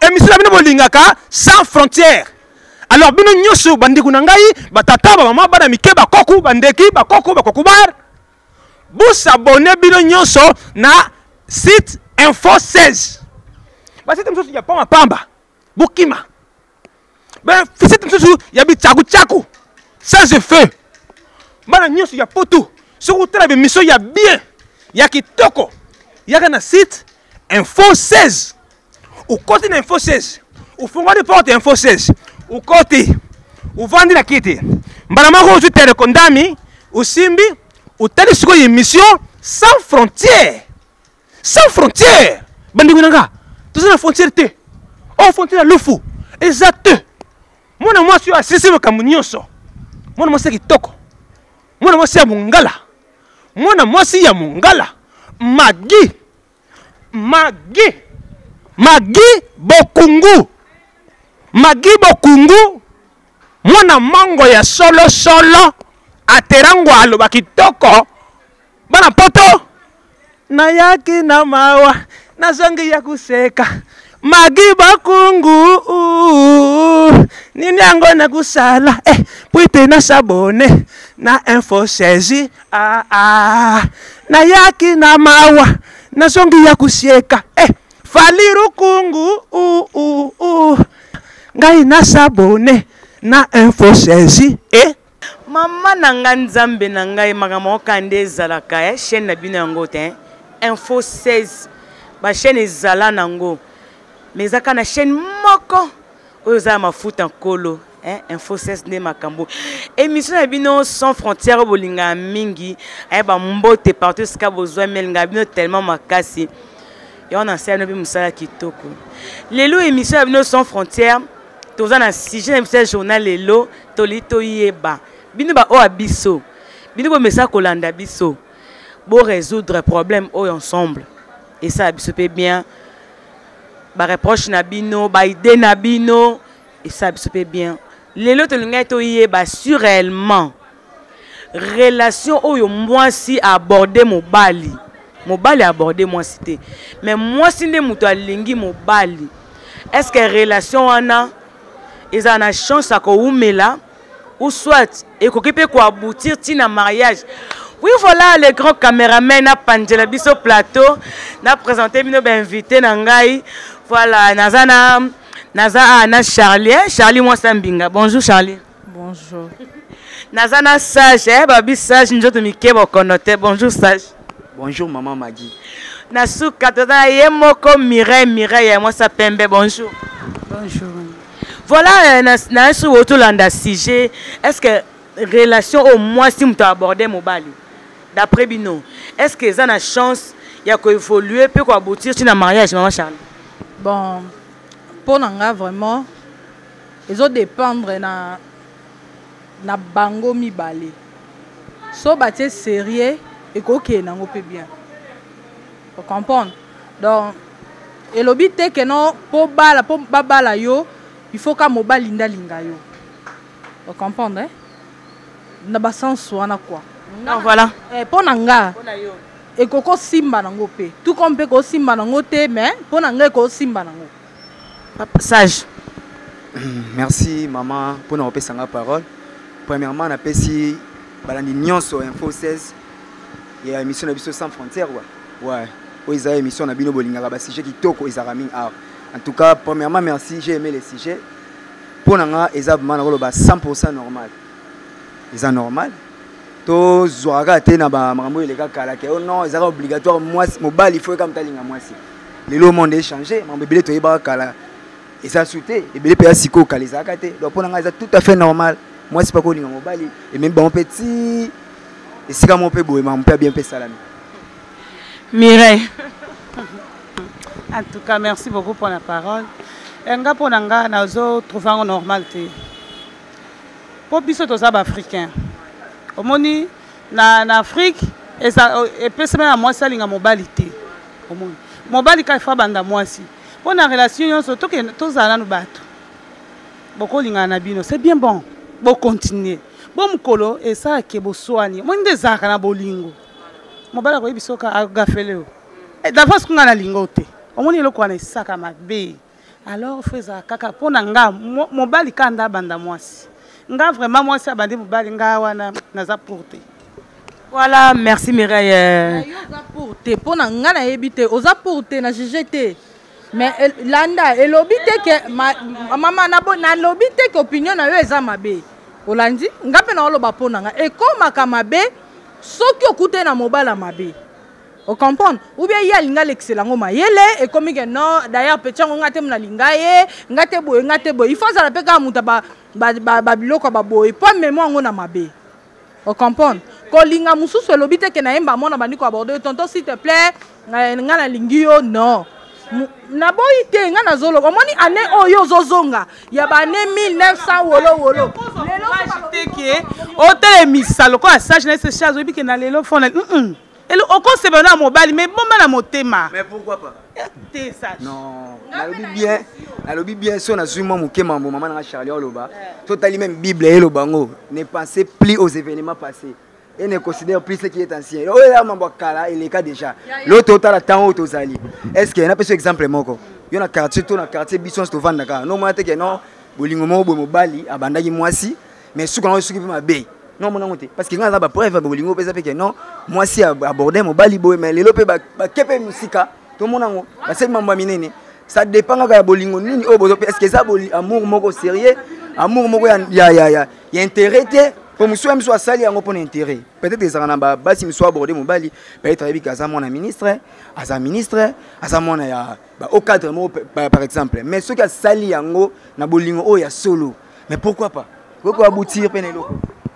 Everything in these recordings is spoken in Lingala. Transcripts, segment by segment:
émission na bino bolingaka sans frontières. Alors bino nyoso bandiku na ngai batata ba mama bana mike ba koku bandeki ba koku ba kokubar. Vous s'abonnez bino nyoso na site Info 16. Ba site msosu ya pamba pamba. Bukima. Ben site msosu ya bi tchaku tchaku. Sans effet. Bana nyoso ya poto. Sur utara be mission ya bien. Ya kitoko. Ya na site Info 16. Au côté d'Info 16. Au fond de porte Info 16. Au côté. Au vendre la quitte. Mbalama ko tu télécondami. Au simbi. Au téléscope émission sans frontières. Sans frontières. Bandigunanga. Tout ça la frontière te. Oh frontière le fou. Exact. Moi na moi suis assisté au Camunioso. Moi na moi c'est kitoko. Moi na moi c'est mungala. Moi na moi c'est ya mungala. Magi. Magi. Magi Bokungu. Magi Bokungu. Moi na mango ya solo solo. Aterango aloba kitoko. Bana poto. Na yaki na mawa. Na zongi ya kuseka. Magi Bokungu. Nini yango na kusala. Puite na sabone. Na Info 16. Na yaki na mawa. Na zongi ya kuseka. Faliru kungu. Ngai na sabone. Na Info 16. Mama nanga nzambe na ngai makambo kande ezalaka chaîne na bino yango te Info 16 ba chaîne ezala nango mais ezaka na chaîne moko oyo za mafuta nkolo Info 16 ne makambo émission na bino sans frontières bolinga mingi ba mbote partout ska bozwa melinga bino tellement makasi et on enseigne bi musala kitoko lelo émission na bino sans frontières toza na sujet na journal lelo tolito yeba bino ba o abiso bino bo mesa kolanda biso bo résoudre problème o ensemble et ça biso peut bien ba reproche na bino ba idée na bino et ça biso peut bien lelo to linga to yeba sur réellement relation oyo mwasi aborder mobali aborder mwasi te mais mwasi nde muto alingi mobali est-ce que relation wana ils ont la chance à koumela ou soit et qu'on peut aboutir tina mariage. Oui voilà les grands caméramans na Pandela biso plateau na présenté bino ba invité na ngai voilà na Charlie moi Sambinga. Bonjour Charlie. Bonjour. Nazana Sage babi Sage njoto mikebo konote. Bonjour Sage. Bonjour maman Maggie. Na suka toza yemoko Mireille moi sa pembe. Bonjour. Bonjour. Voilà, na sur autolanda sujet. Est-ce que relation au moins si tu aborder mobali d'après bino, est-ce que ça a chance il y a qu'on évoluer peut qu'on aboutir sur un mariage maman Charles? Bon, pour nanga vraiment ils ont dépendre na bango mibale. So baté sérieux et coquet nango peut bien. Vous comprenez? Donc et l'obité que non pour babala yo il faut que mobile linda linga yo. Vous comprenez? Na ba sens wana quoi. Non voilà. Pour nanga. Et koko simba nango pe. Tout comme pe ko simba nango te mais pour nanga ko simba nango. Sage. Merci maman pour nous repasser la parole. Premièrement, on a pesi balandi nyonso Info 16. Il y a émission de Biso sans frontières ouais. Ils ont émission na bino bolinga ba sujet qui toko izarami art. En tout cas, premièrement, merci, j'ai aimé les sujets. Pour nous, ils ont 100% normal. Ils sont normal. To zoaga te na ba makambo les gars kala ke non, ils sont obligatoire moi mobile il faut comme talinga moi si. Le monde est changé, mon bébé to yeba kala. Et ça sauté, et bébé pe siko kala zaka te. Donc pour nous, c'est tout à fait normal. Moi c'est pas ko linga mobile et même bon petit et si comme on peut boire, on peut bien faire salami. Mireille. En tout cas, merci beaucoup pour la parole. Nga pour nanga nazo trouver en normalité. Pour biso toza ba africain. Au moni na Afrique et ça et peut semaine à moi ça linga mobilité. Au moni. Mobali ka fa banda mwasi. Pour na relation surtout que tozala no bato. Boko linga na bino, c'est bien bon. Bon continuer. Bon mukolo et ça ke bo soani. Mo nde zaka na bolingo. Mobali ko biso ka agafele. Et d'avance qu'on a la lingote. On est le quoi les sacs à ma bé. alors frère kaka pona nga mobali kanda banda mwasi nga vraiment mwasi abandi mobali nga wana naza porté. Voilà, merci Mireille. Oza porté pona nga na yebite oza porté na GGT. Mais landa elobite ke mama na lobite ke opinion na yo eza mabe. Olandi ngape na oloba pona nga ekomaka mabe soki okute na mobala mabe. Vous comprenez? Ou bien il y a l'excellent mayele et comme il non d'ailleurs petit on ngate mna lingaye ngate boy. Il faut ça la peka muta ba biloko ba boy pas même on na mabe. Vous comprenez? Ko linga mususu lobite ke na yemba mona bandiko aborder tonton s'il te plaît ngana lingio non. Na boy te ngana zolo omoni ane oyo zozonga ya ba ane 1900 wolo. Lelo te ke hôtel misalo ko sage na ce charge obi ke na lelo fona et le au c'est bien mobile mais bon mal à motema. Mais pourquoi pas? T'es sage. Non, la lobby bien si on a su mon maman na Charlie Oloba. Totalement même Bible et le bango. Ne pensez plus aux événements passés et ne considère plus ce qui est ancien. Oh là mambo kala il est cas déjà. L'autre total attend au tozali. Est-ce qu'il y a un peu exemple moko? Il y a un quartier tout dans quartier Bisson to vendre ka. Non moi te que non bolingo mo bo mobali abandaki mwasi mais sous quand on s'occupe ma baie. Non mon amour parce que quand on a preuve bolingo pesa pe que non moi si aborder mon bali boy mais les lopé ba kepe musika tout mon amour parce que mambo minene ça dépend ga bolingo nini oh bozo est-ce que ça amour moko sérieux amour moko ya intérêt pour monsieur même soit sali yango pour intérêt peut-être que ça na ba si monsieur aborder mon bali peut-être avec asa mon ministre asa mon ya ba au cadre par exemple mais ce qui a sali yango na bolingo oh ya solo mais pourquoi pas aboutir penelo.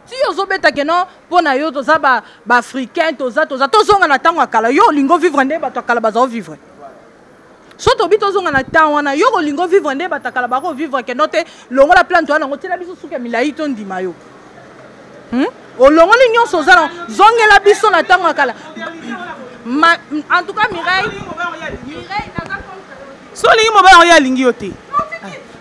Si vous avez que non, pour nous, tous les Africains, tous on a tant à kala, yo lingo vivre ndé, bato kala bazo vivre. Surtout tous on a tant wana, yo lingo vivre ndé, bato kala bazo vivre que note longo la plante wana, ngote la biso suke milai ton di mayo. O longo l'union sozala, zonge la biso na tant à kala. En tout cas Mireille, so lingi mobile ya lingi yote.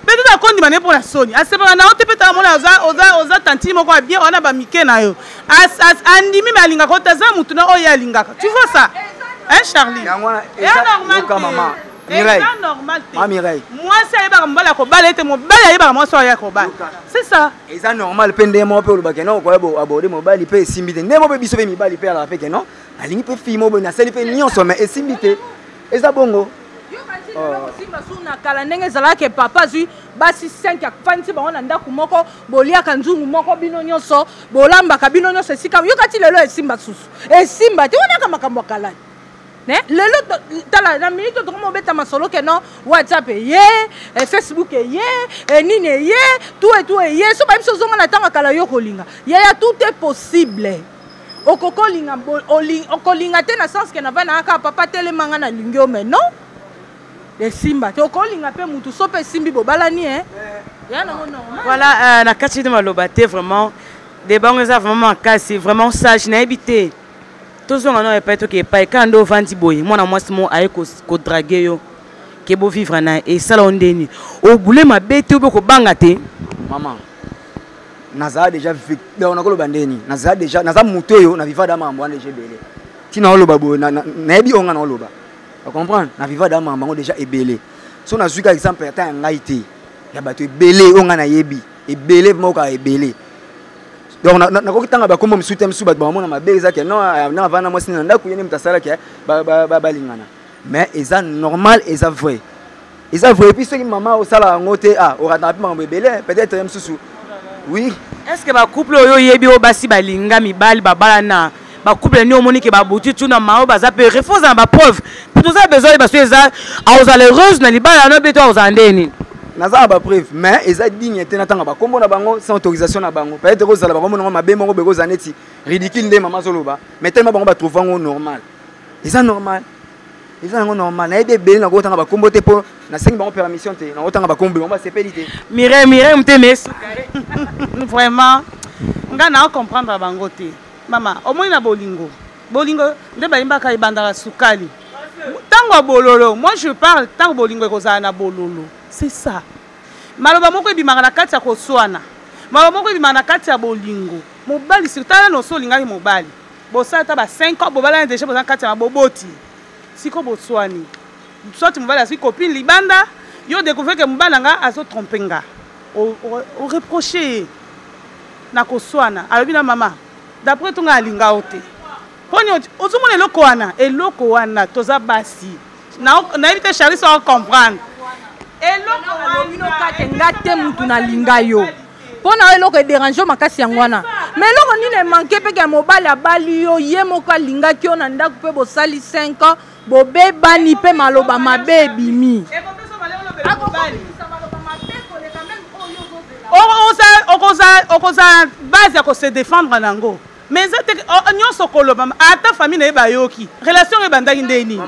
Peut-être qu'on dit pour la Sony. À ce moment-là, on te peut avoir oza tanti moko bien on a ba mike na yo. Andimi malinga ko taza mutu na oya linga. Tu vois ça? Hein Charlie? C'est normal. Mireille. C'est normal. Mireille. Moi c'est ba mbala ko bala ete mo bala yeba mo so ya ko bala. C'est ça. Et ça normal pende mo pe lobake non ko aborder mo bali pe simbite. Ndemo pe biso pe mi bali pe ala pe que non. Alingi pe fi mo bo na seli pe nyonso mais esimbite. Et ça bongo. Kala ndenge ezalaki papa zwi basi 5 afanisi bango na ndako moko boliaka nzungu moko bino nyonso bolambaka bino nyonso esika yokati lelo esimba susu esimba te onaka makambo ya kala lelo tala na minute tokomobeta masolo ke non WhatsApp eye Facebook eye nini eye tout eye so babiso ozonga na ntango kala yo kolinga yaya tout est possible okolinga te na sens ke na vana aka papa telemanga na lingio mais non Simba, tu as peu mutu sope simbi bobalani Voilà, na kati de malobate vraiment des bangs vraiment cassé vraiment sage na habité. Tous on a pas que pas quand on vend boy. Moi na moi c'est mon aïe ko draguer yo. Que beau vivre na et ça on deni. Au boulé ma bête ko bangate. Maman. Naza déjà vu on a ko bandeni. Naza déjà naza muto yo na viva da mambo ande jebele. Tina oloba bo na ebi onga na oloba. Tu comprends? Na viva da mambo déjà ebele. So na zuka exemple ata ngaité. Ya bato ebele onga na yebi. Ebele moka ebele. Donc na ko tanga ba kombo msutem su ba mona mabeza ke non na vana moi sina ndako yene mtasala ke ba lingana. Mais eza normal eza vrai. Eza vrai puis ce que maman au sala ngote au rattraper mambo ebele peut-être même susu. Oui. Est-ce que ba couple oyo yebi o basi balinga mibali babala na ba couple ni omoni ke ba butu tuna mao baza pe refuse na ba preuve. Pour tout ça besoin parce que eza aux heureuse na libala na beto aux andeni. Naza ba preuve mais eza digne te na tanga ba kombo na bango sans autorisation na bango. Peut-être que ça la bango na mabe moko beko zaneti ridicule nde maman zoloba. Mais tellement bango ba trouver ngo normal. Eza normal. Eza ngo normal. Na ebe be na ko tanga ba kombo te po na 5 bango permission te. Na ko tanga ba kombo bango ba sepelité. Mireille mteme. Vraiment nga na comprendre bango te. Mama, au moins na bolingo. Bolingo, nde balimba ka ibandara sukali. Tango bololo, moi je parle tango bolingo kozala na bololo. C'est ça. Maloba moko ebimaka na kati ya koswana. Maloba moko ebimaka na kati ya bolingo. Mobali sitala no so lingaki mobali. Bosala ta ba 5 ans bobala déjà bozana kati ya boboti. Siko botswani. Soit mobali asiki copine libanda, yo découvert que mobali nga azo tromper nga o reprocher na koswana alobi na mama d'après tunga alinga ote poni ozomona eloko wana toza basi na éviter Charlie sans comprendre eloko wana nga te mutu na linga yo pona eloko dérange makasi yango wana mais eloko nini manqué pe ke mobali abali yo ye moko alingaki yo na ndako pe bosali 5 ans bobebani pe maloba mabe ebimi okoza base ya se défendre nango mais nyonso koloba ata famille na ye bayoki relation ebandaki ndeni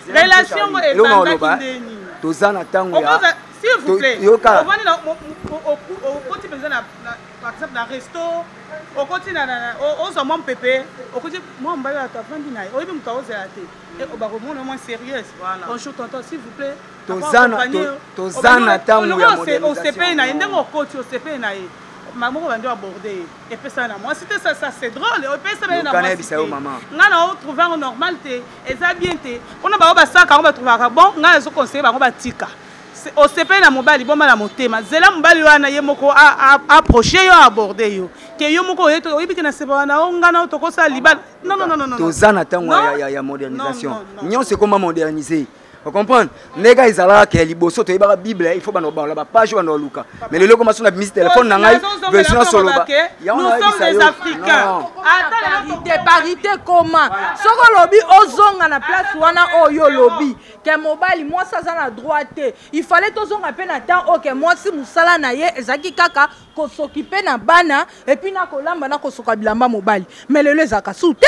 relation ebandaki ndeni toza na ntango ya s'il vous plaît ovandi na okoti mpenza par exemple na resto okoti ozwa mwa mpepe okoti mwa mobali ato afandi na ye oyebi moto aozela te bakomona mwa sérieuse bonjour tonton s'il vous plaît toza na ntango ya osepeli na ye ndenge okoti osepeli na ye moko bandi aborde epesa na mwasi te ça c'est drôle epesa bale na mwasi nga na otrouve yango normal te eza bien te mpona bango basalaka yango batrouvaka bon nga ezoconseille bango batika osepeli na mobali boma na motema zela mobali wana ye moko approche yo aborde yo ke yo moko oyebiki na sepa wana o nga na tokosala libala non toza na ntango ya modernisation nyonso ekoma moderniser. Vous comprenez? Les gars, ils allaient à Liboso, tu as la Bible, il faut pas nous parler, pas jouer dans le cas. Mais le logo, on a mis le téléphone, nous sommes des Africains. Parité comment? Ce que lobby ozonga na place wana oyo lobby. Que mobile moi ça na droite. Il fallait tozonga à peine attendre OK moi si musala na ye ezaki kaka ko s'occuper na bana et puis na kolamba na ko sokabilamba mobile. Mais le ezaka soute.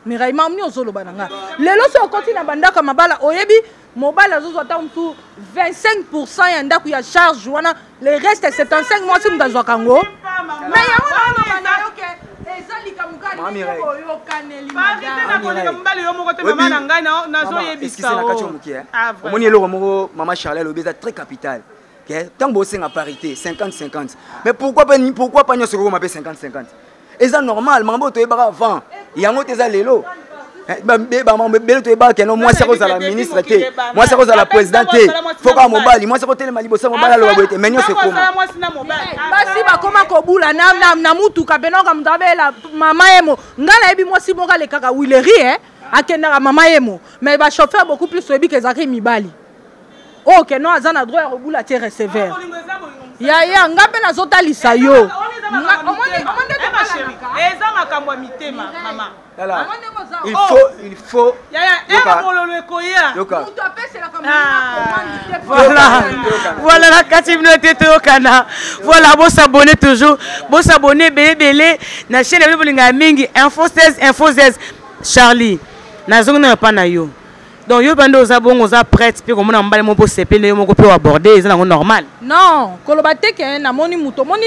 Mirai mamni ozolo bananga. Lelo so okoti na bandaka mabala oyebi mobile azozo ata mtu 25% ya ndaku ya charge wana le reste 75 mois si mtazwa kango. Mais yango na yoke ezali kamukali oyo kaneli madame. Mbali yo moko te mama na ngai na zo yebisa. Omoni eloko moko mama Charlotte lobeza très capital. Tant que c'est en parité 50-50. Mais pourquoi pas nyonso ko mapé 50-50? Et ça normal, mambo to ebara avant. Yango te za lelo. Belo to ebara keno moi c'est cause la ministre té. Moi c'est cause la présidente. Faut pas mobali, moi c'est côté le malibosa mobali lo boete. Mais nyonso ko. Basi ba koma kobula na mutu ka benonga mtabela mama yemo. Ngala ebi moi si bonga le kaka wileri akenda mama yemo. Mais ba chauffeur beaucoup plus ebi que zakri mibali. Oh que non azana droit ya kobula te recevoir. Ya ngape na zotalisa yo. Il faut. Voilà la 4 minutes au Canada. Voilà, vous s'abonner toujours. Vous s'abonner belé na chaîne de mingi Info 16 Charlie. Na zone pas na yo. Donc yo bando za bon oza prête puis comme na mbale mo po sepele mo ko pe aborder eza normal. Non, kolobate ke na moni muto moni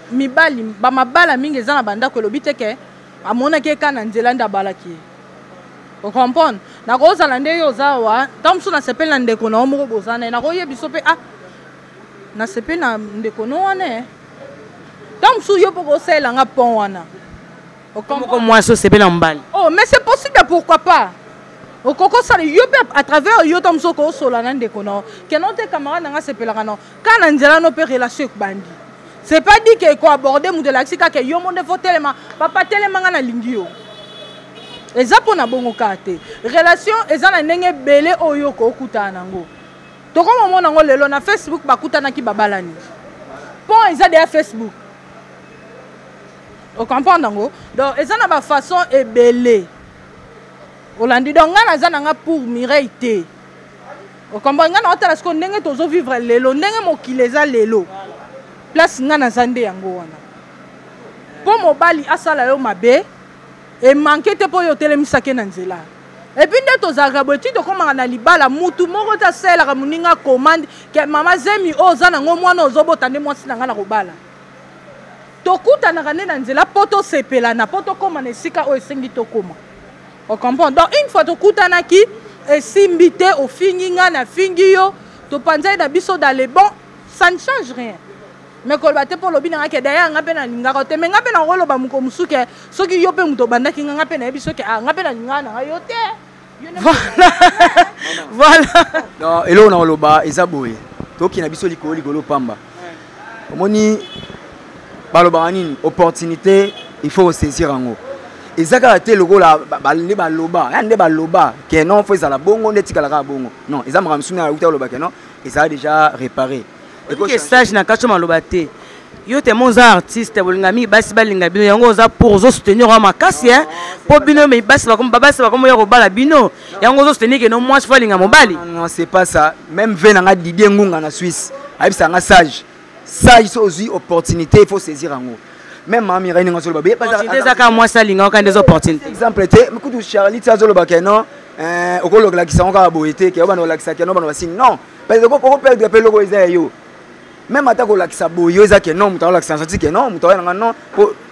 mibali ba mabala mingi eza na banda kolobite ke amona ke kana nzelanda balaki. Vous comprenez? Na ko za lande yo za wa tamsu na sepele na ndeko na mo ko bozana na ko yebiso pe na sepele na ndeko no wana tamsu yo po ko sela nga pon wana. Vous comprenez? Comme moi so sepele na mbali. Oh, mais c'est possible, pourquoi pas? Au coco ça à travers yo tom soko sola na ndeko no que non te camarade nga sepelaka no kana nzela no pe relation avec bandi c'est pas dit que ko aborder mu de la sika que yo monde faut tellement papa tellement nga na lingi yo eza pona bongo kate relation eza na ndenge belé oyo ko kutana ngo to ko mona ngo lelo na Facebook bakutana ki babalani pon eza de Facebook o comprendre ngo donc eza na ba façon ebelé Olandi donc ngana za nanga pour Mireille te. O comprendre ngana otala ce qu'on ndenge tozo vivre lelo ndenge mokileza lelo. Place ngana zande yango wana. Po mobali asala yo mabe e manqué te po yo telemisa ke na nzela. Et puis nde tozaka boti to komanga na libala mutu moko ta sela ka muninga commande ke mama zemi oza nango mwana ozobota nde mwasi nanga na kobala. Tokuta na kane na nzela poto sepela na poto koma na sika o esengi to koma. On comprend. Donc une fois que tu as qui et simbité au finginga na fingio, tu penses na biso dans les bons, ça ne change rien. Mais quand tu pour le bien que derrière on appelle na ngarote, mais ngape na rolo ba muko musuke, so ki yope muto banda ki ngape na biso ke ngape na ngana yote. Voilà. Non, et là on a le bas, ils aboyent. toki na biso likolo pamba omoni balobaka nini opportunité il faut saisir yango ezaka te lokola baloba ya nde baloba ke non faut ezala bongo nde tikalaka bongo non eza makambo mosusu na uta oloba ke non ezala déjà réparé que stage na kacho maloba te yo te moza artiste bolinga mi basi balinga bino yango oza pour zo soutenir wa makasi po bino me basi bakomo ya kobala bino yango zo soutenir ke no moi faut linga mobali non c'est pas ça même venanga Didier Ngunga na Suisse ayebisa nga sage so ozwi opportunité il faut saisir yango même mami Mireille nga zoloba opportunité zaka moi ça linga ka des opportunités exemple te mikutu Charlie ta zoloba ke non okolola kisanga ka boyete ke obana olakisa ke no bana basing non parce que ko perdre pe logo eza yo même atako lakisa boyo eza ke non mutala lakisa senti ke non mutala nga non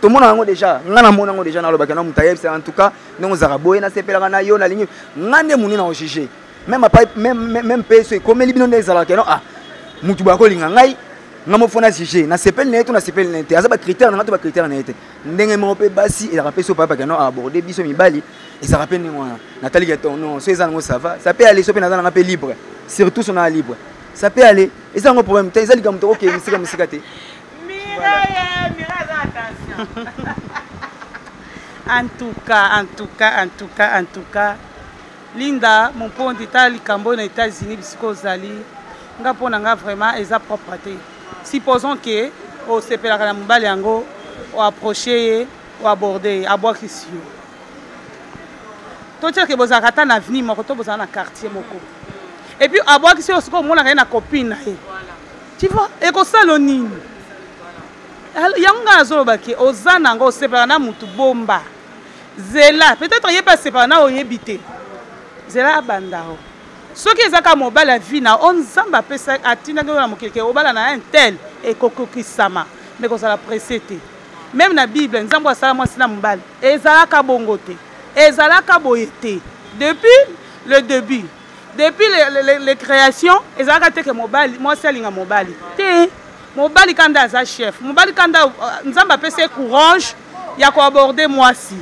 to mona ngo déjà ngana mona ngo déjà na loba ke non mutaya en tout cas ngo zara boye na sepela na yo na lingi ngane muni na ochiché même peso comme libino ndezala ke non ah mutu ba ko linga ngai ngamo fona chiché na sepel neto na sepel nete aza ba critère na to ba critère na ete ndenge mo pe basi et rappel so papa ke non aborder biso mibali et ça rappelle ngwana Nathalie ke non so eza ngo ça va ça peut aller so pe na nga pe libre surtout son a libre ça peut aller et ça un problème tu as dit comme OK musika te Mireille attention en tout cas Linda mon point d'état likambo na États-Unis bisiko zali nga pona nga vraiment eza propreté supposons que au sepela kana mbali yango o approcher o aborder abwakisio to tire que bozaka ta na avenir moko to bozana na quartier moko et puis abwakisio siko mona ka na copine na ye tu vois et ko salonine yanga zoloba ke ozana ngo sepela na mutu bomba zela peut-être yé pas sepela na oyebité zela bandao soki ezaka mobali ya vie na on nzambe apesa atindaki oyo na mokeke obala na un tel ekokokisama me kozala presse te même na bible nzambe asala mwasi na mobali ezalaka bongo te ezalaka boye te depuis le début depuis les créations ezalaka te ke mobali mwasi alinga mobali te mobali kanda aza chef mobali kanda nzambe apesa courage ya koaborder mwasi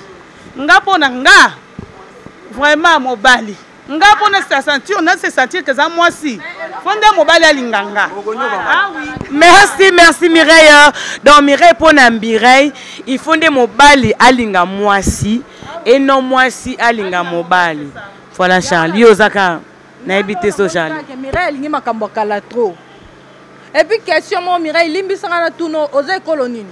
nga mpona nga vraiment mobali nga pona se sentir on a se sentir que ça moi si fonde mobali alinganga ah oui merci Mireille donc Mireille pona Mireille il fonde mobali alinga moi si et non moi si alinga mobali voilà Charlie ozaka na ebité so Charlie Mireille alingi makambo kala trop et puis question mo Mireille limbisanga na tuno oza kolonini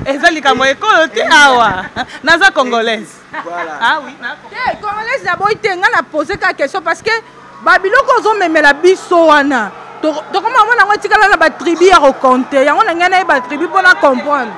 ezali kamo ekolo te awa naza congolaise voilà ah oui te congolaise na boy te nga na poser ka question parce que babiloko zo memela biso wana to koma mona ngo tikala na ba tribu ya reconter yango na ngana ba tribu pona comprendre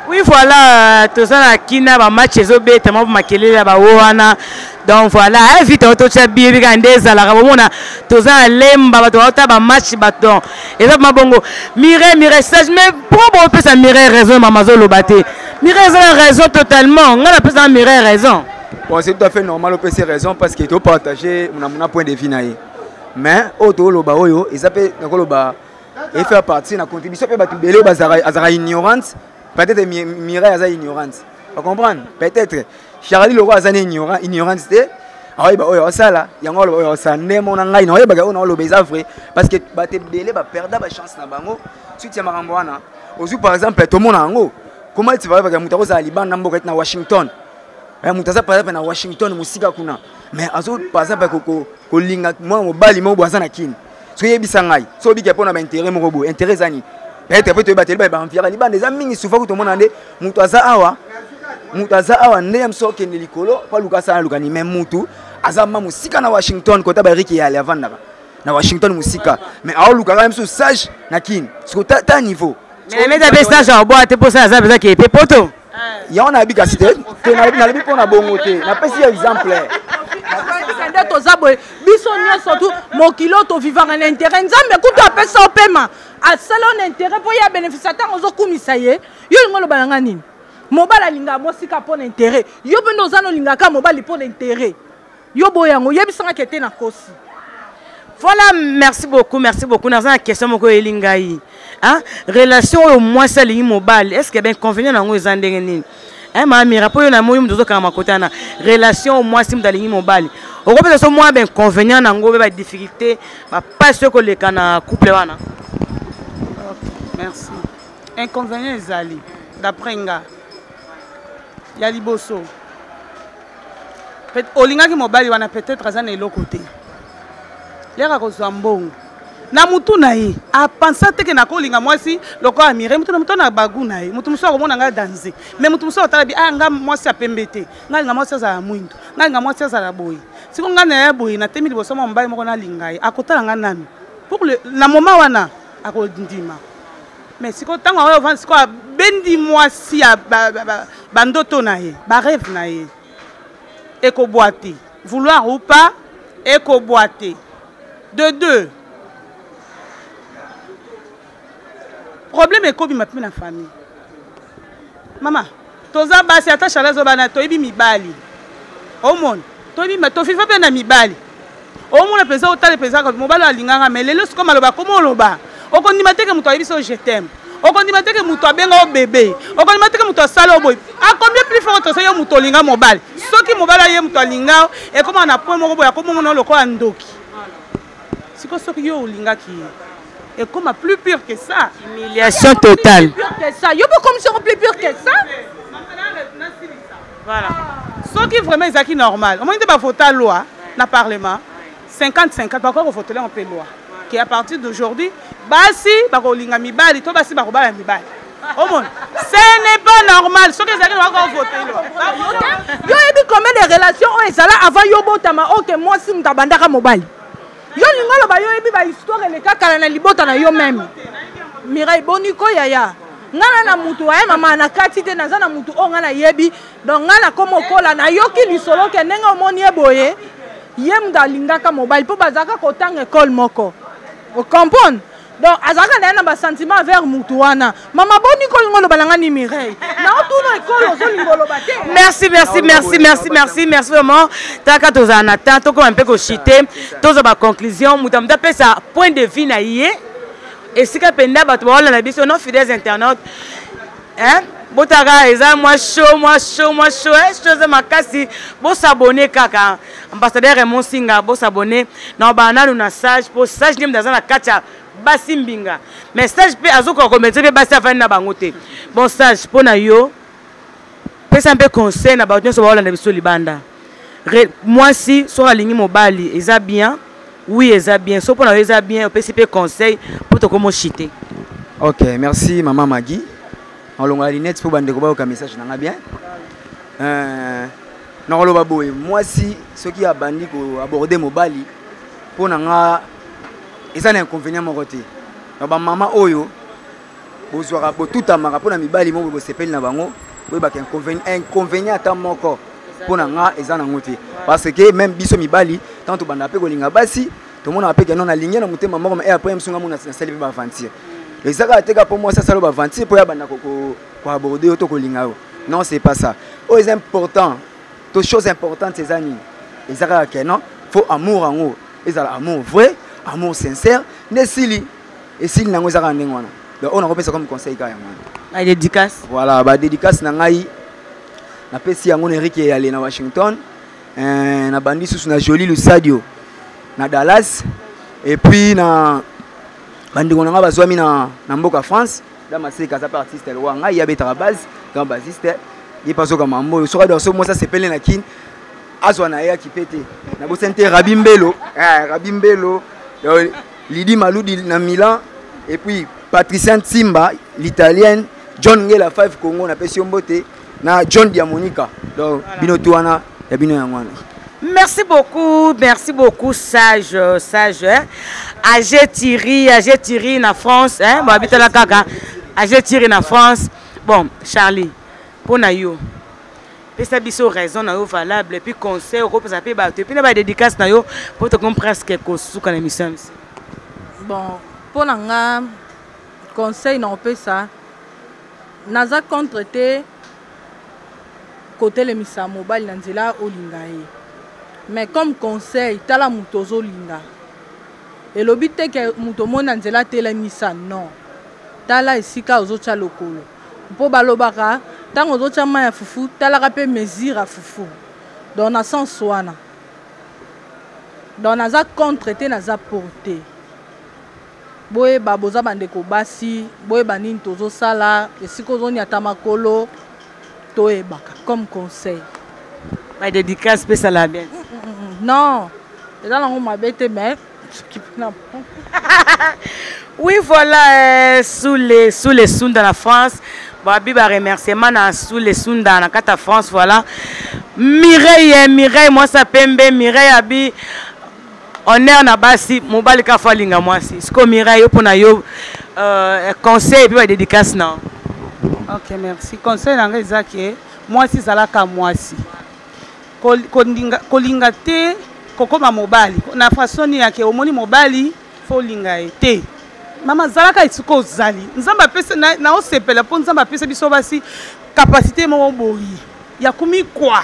oui voilà tout ça la kina ba match zo beta ma makelele ba wana donc voilà invite auto cha bibi kandeza la kabona tout ça lemba ba to ba match ba donc et ça ma bongo Mireille sage mais pourquoi on peut ça Mireille raison mama zo lobaté Mireille a raison totalement on a peut ça Mireille raison bon c'est tout à fait normal on peut c'est raison parce que tu partager mon point de vue naé mais auto loba oyo ils appellent nakoloba et faire partie na contribution pe ba tubele bazara ignorance peut-être Mireille a ignorance vous comprenez peut-être Charlie Loro a ignorance te ayi ba oyo sala yango oyo sande mona ngai na oyo ba ona lo beza vrai parce que ba te belé ba perdre ba chance na bango suite ya makambo wana ozu par exemple to mona ngo comment tu vas avec mutako za Liban na mboka na Washington mutaza par exemple na Washington musika kuna mais azo par exemple ko linga mo mobali mo bwaza na kini so yebisa ngai so bike pona ba intérêt mo bo intérêt zani peut-être peut te battre ba enfiera Liban des amis soufa ko to mona nde mutaza awa nde yamso ke ne likolo pa lukasa luka ni même mutu azama musika na Washington kota ba riki ya lavanda na Washington musika mais awa luka même so sage na kini so ta niveau mais ta stage en bois te poser ça besoin que pe poto ya on a bika cité te na bi pona bongo te na pesi exemple nde toza boye biso nyonso tu mokilo tovivanga na intérêt nzambe kutu apesa opema asala na intérêt po ya bénéfice atango ozokumisa ye yo lingo lobalanga nini mobali alinga mosika mpo na intérêt yo mpe nde oza nolingaka mobali mpo na intérêt yo boyango yebisanga kete na kosi voilà merci beaucoup naza na question moko elingai hein relation oyo mwasi alingi mobali est ce que ben convenient nango eza ndenge nini mamira po yo na moyo mutu ozokanga makota na relation mwasi mutu alingi mobali okopesa so mwa bainconvénient nango mpe badifficulté bapasi oyo koleka na couple wana. Merci. Inconvénient ezali d'après nga ya liboso olingaki mobali wana peut-être aza na eloko te leka kozwa mbongo na mutu na ye apensa teke nakolinga mwasi lokola amire mutu na bagu na ye mutu mosusu akomona nga danger mais mutu mosusu otala bi nga mwasi apembe te nga linga mwasi azala mwindo nga linga mwasi azala boye siko nga na ye boye na temi liboso mwa mobali moko nalinga ye akotala nga nanu pour na moment wana akondima mais siko ntango aoyo ovandi siko abendi mwasi ya bandoto na ye barêve na ye ekobwate vouloir ou pas ekobwate de deux problème ekobima mpe na famille mama toza basi ata chala ezobana toyebi mibali omona toyebi tofifa mpe na mibali omona mpenza otala mpenza mobali alinganga mais lelo siko maloba koma oloba okondima teke moto ayebi so je t'aime okondima teke moto abenga o bébé okondima teke moto asala oboye akombie plus fort tosa yo moto olinga mobali soki mobali aye moto alinga ekoma na point moko boye akomomona lokola ndoki siko soki yo olingaki ye et comme plus pire que ça. Humiliation totale. Plus pire que ça. Yo pas comme si on plus pire que ça. Voilà. Ce qui vraiment est normal. On m'a dit que la loi, dans le Parlement, 50-50, par contre, on vote en loi. Qui à partir d'aujourd'hui, basi, bakolinga mibali, to basi bakobala mibali. Ce n'est pas normal. Ce qui est encore voter loi. Yo ebi combien de relations on est là avant yo botama OK moi si m'tabandaka mobali. Yo lingolo ba yo ebi ba histoire le kaka na libota na yo même Mireille boniko yaya ngana na mutu aye mama na kati te naza na mutu o ngana yebi donc ngana komo kola na yoki lisolo ke nenga omoni eboye yem dalingaka mobile po bazaka kotanga école moko o comprendre donc azaka na ba sentiment vers mutu wana mama boniko lingolo balanga ni Mireille na otuno école ozo lingolo bate. Merci vraiment taka toza na temps to ko un peu ko chiter toza ba conclusion mutamda pesa point de vue na yé et sika penda bato wala na biso non fidèles internautes botaka eza moi chaud chose makasi bo s'abonner kaka ambassadeur Raymond Singa bo s'abonner na bana na sage pour sage nim dans la kacha basi mbinga mais sage pe azoko komettre pe basi afani na bango te bon sage pona yo pesa un peu conseil na bato so wala na biso libanda moi si so alingi mobali eza bien oui eza bien so pona eza bien pesi pe conseil pour te comment chiter. OK, merci maman Maggie. On longa linette pour bande ko ba ka message na bien. Na ko lo baboy moi si ce qui a bandi ko aborder mobali pona nga eza na inconvénient moko te. Na ba mama oyo bozwaka bo tout amaka pona mibali mo bo sepeli na bango we ba inconvénient ata moko pona nga eza na ngote parce que même biso mibali tant to banda pe ko linga basi to mona pe ke non na linga na mutema moko et après msunga mona na sali ba aventure ezaka teka pour moi ça salo ba aventure pour ya banda ko aborder to ko linga non c'est pas ça oh c'est important to chose importante ces amis ezaka ke non faut amour en haut ezala amour vrai amour sincère ne sili et sili nango ezaka ndengwana donc on a repensé comme conseil ka yango la dédicace voilà ba dédicace na ngai na pesi yango Eric yale na Washington na bandi susu na Jolie Lusadio na Dallas et puis na bandi ngona bazwami na mboka France da maseka za artiste le wanga ya beta base grand bassiste il passe comme mambo so ka so moi ça s'appelle na kin azwa na ya kipete na bo sente Rabimbelo Lydie Maludi na Milan et puis Patricia Timba l'italienne John Ngela 5 Congo na pesi mbote na John Diamonica donc bino tuana ya bino yangwana. Merci beaucoup sage AG Thierry na France bon habite la kaka AG Thierry na France bon Charlie pour na yo pesa biso raison na yo valable et puis conseil ko pesa pe ba puis na ba dédicace na yo pour te comprendre ce que kosuka na mission. Bon pour nga conseil na pesa naza contre te côté les misa mobile na nzela olinga ye mais comme conseil tala mutozo linga et l'obité que muto mona nzela tela misa non tala esika ozo cha lokolo po balobaka ntango ozotya mai ya fufu talaka mpe mesure ya fufu donc na sens wana donc naza contre te naza pour te boyeba boza bandeko basi boyeba nini tozosala esika ozoniata makolo toyebaka comme conseil badédicace mpe sala bien non eza nango mabe te mais oui voilà sous les sunda na France babi ba remerciement na sous les sunda na kata France voilà Mireille moi ça pembe Mireille abi honneur na basi mobali ka falinga mwasi siko Mireille yo pona yo conseil puis ba dédicace na ok merci conseil nanga ezaki mwasi zalaka mwasi kolinga te kokoma mobali na façon yake omoni mobali fo linga te mama zalaka esika ozali nzambe apesa na osepela mpo nzambe apesa biso basi kapasité moko boyi ya kumi kwa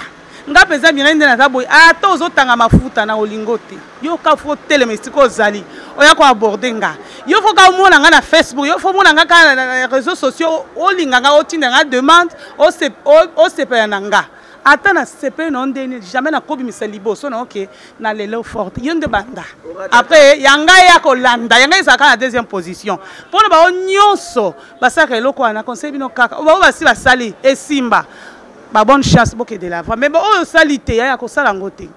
nga mpenza Mireille nde naza boyi ata ozotanga mafuta na olingo te yo ka fo telema esika ozali oya koaborde nga yo fo ka omona nga na Facebook yo fo omona nga kaka na réseaux sociaux olinga nga otinda nga demande osepela na nga ata na sepe na ndeni jamais na kobimisa liboso na ok na lelo forte yo nde banda après yanga ya kolanda yanga ezaka na deuxième position mpona bao nyonso basaka eloko wana conseil bino kaka bao basi basali esimba ba bonne chance boke de la mais oyo sali te ya kosala ngo te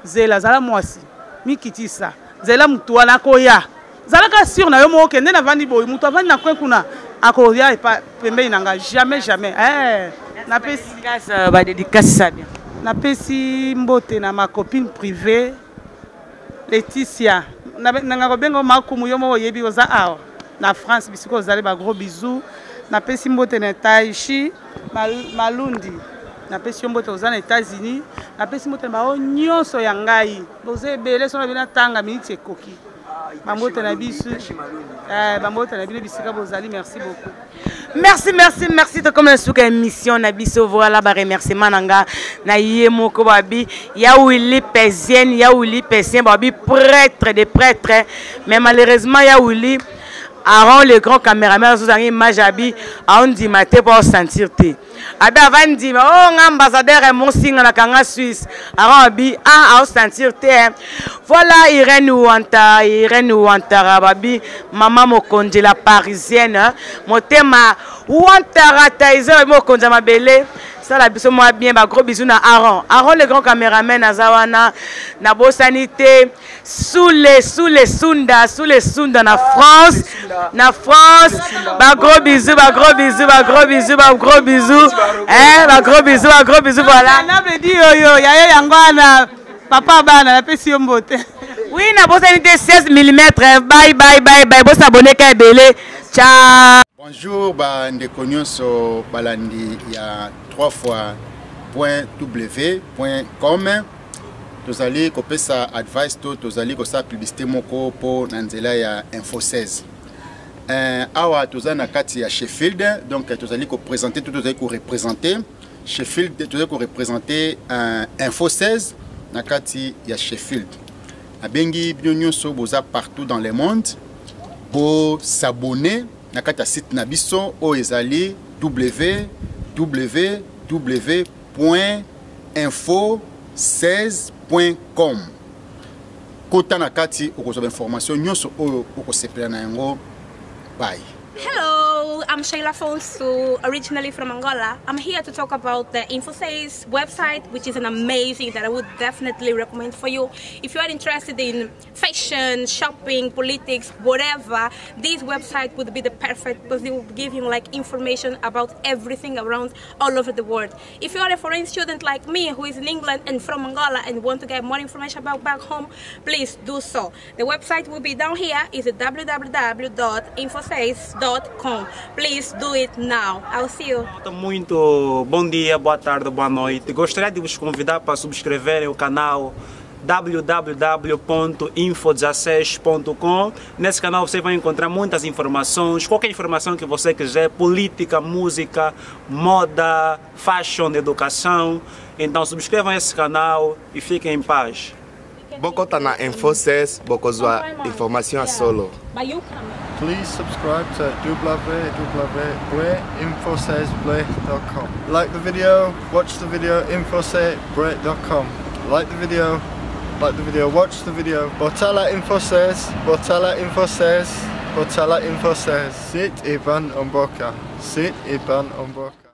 zela zala mwasi mikitisa zela mutu wana koya zalaka sur na yo mo okende na vandi boy mutu avandi na kwen kuna akoya epa pembeni nanga jamais napesi mbote na ma copine privée Laetitia nanga kobenga makumu yo mo oyebi oza awa na France bisiko ozali ba gros bisous napesi mbote na Taishi Malundi napesi mbote oza na États-Unis napesi mbote na bao nyonso ya ngai boze ebele so na bina tanga minute ekoki bambote na biso bambote na bino bisika bozali merci beaucoup merci to comme la souka émission na biso voilà ba remerciement nanga na yemo ko babi ya wili pésienne ya wili pésien babi prêtre des prêtres mais malheureusement ya wili Aaron le grand caméraman sous un image abi on dit maté pour sentir te abi avant dit oh ambassadeur et mon signe na kanga Suisse Aaron abi à sentir te voilà Irène Ouantara babi maman mokonzi la parisienne motema Ouantara Taizer mokonzi mabele ça la biso moi bien ba gros bisous na Aaron le grand caméraman na zawana na bosanité sous les sunda na France ba gros bisous ba gros bisous voilà na be di yo ya yango na papa bana na pesi yo mbote oui na bosanité 16 mm bye bo s'abonner ka ebele ciao. Bonjour, ndeko nyonso balandi ya 3w.w.com. Tozali kopesa advice to tozali kosa publicité moko po na nzela ya Info 16. Awa tozali na kati ya Sheffield, donc tozali ko présenter tout tozali ko représenter Sheffield, tozali ko représenter Info 16 na kati ya Sheffield. Abengi bino nyonso boza partout dans le monde pour s'abonner na kata site na biso o ezali www.info16.com. Kota na kati okozwa information nyonso oyo okosepela na yango. Bye. Hello, I'm Shayla Fonsu, originally from Angola. I'm here to talk about the InfoSays website, which is an amazing that I would definitely recommend for you. If you are interested in fashion, shopping, politics, whatever, this website would be the perfect because it will give you like information about everything around all over the world. If you are a foreign student like me who is in England and from Angola and want to get more information about back home, please do so. The website will be down here. It's www.infosays.com. Please do it now. I'll see you. Muito bom dia, boa tarde, boa noite. Gostaria de vos convidar para subscreverem o canal www.info16.com. Nesse canal você vai encontrar muitas informações, qualquer informação que você quiser, política, música, moda, fashion, educação. Então subscrevam esse canal e fiquem em paz. bokota na Info16 bokozwa information solo. Please subscribe to www.info16ble.com. Like the video, watch the video, info16ble.com. Like the video, watch the video. Botala Info16, Botala Info16, Botala Info16. Sit Iban Omboka. Sit Iban Omboka.